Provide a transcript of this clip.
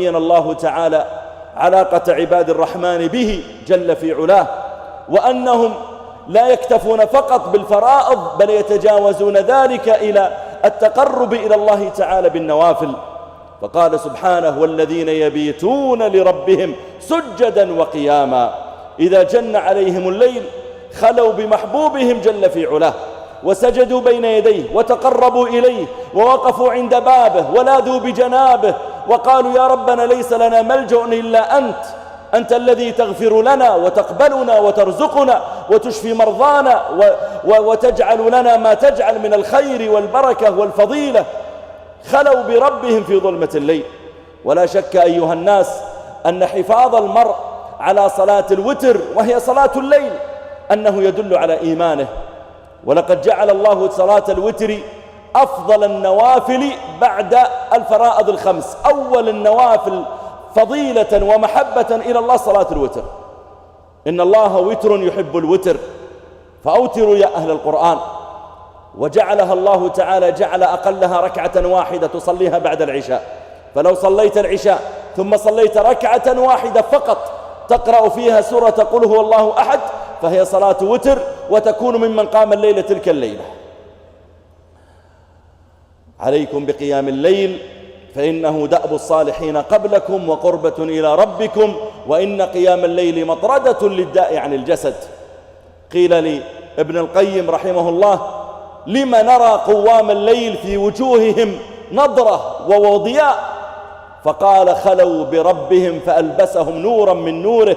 بين الله تعالى علاقة عباد الرحمن به جل في علاه، وأنهم لا يكتفون فقط بالفرائض بل يتجاوزون ذلك إلى التقرب إلى الله تعالى بالنوافل. فقال سبحانه: والذين يبيتون لربهم سجدا وقياما إذا جن عليهم الليل خلوا بمحبوبهم جل في علاه وسجدوا بين يديه وتقربوا إليه ووقفوا عند بابه ولاذوا بجنابه وقالوا: يا ربنا ليس لنا ملجأ إلا أنت الذي تغفر لنا وتقبلنا وترزقنا وتشفي مرضانا وتجعل لنا ما تجعل من الخير والبركة والفضيلة. خلوا بربهم في ظلمة الليل. ولا شك أيها الناس أن حفاظ المرء على صلاة الوتر وهي صلاة الليل أنه يدل على إيمانه. ولقد جعل الله صلاة الوتر أفضل النوافل بعد الفرائض الخمس. أول النوافل فضيلة ومحبة إلى الله صلاة الوتر. إن الله وتر يحب الوتر فأوتروا يا أهل القرآن. وجعلها الله تعالى جعل أقلها ركعة واحدة تصليها بعد العشاء. فلو صليت العشاء ثم صليت ركعة واحدة فقط تقرأ فيها سورة قل هو الله أحد فهي صلاة وتر وتكون ممن قام الليلة تلك الليلة. عليكم بقيام الليل فإنه دأب الصالحين قبلكم وقربة إلى ربكم وإن قيام الليل مطردة للداء عن الجسد. قيل لي ابن القيم رحمه الله: لما نرى قوام الليل في وجوههم نضرة وضياء؟ فقال: خلوا بربهم فألبسهم نورا من نوره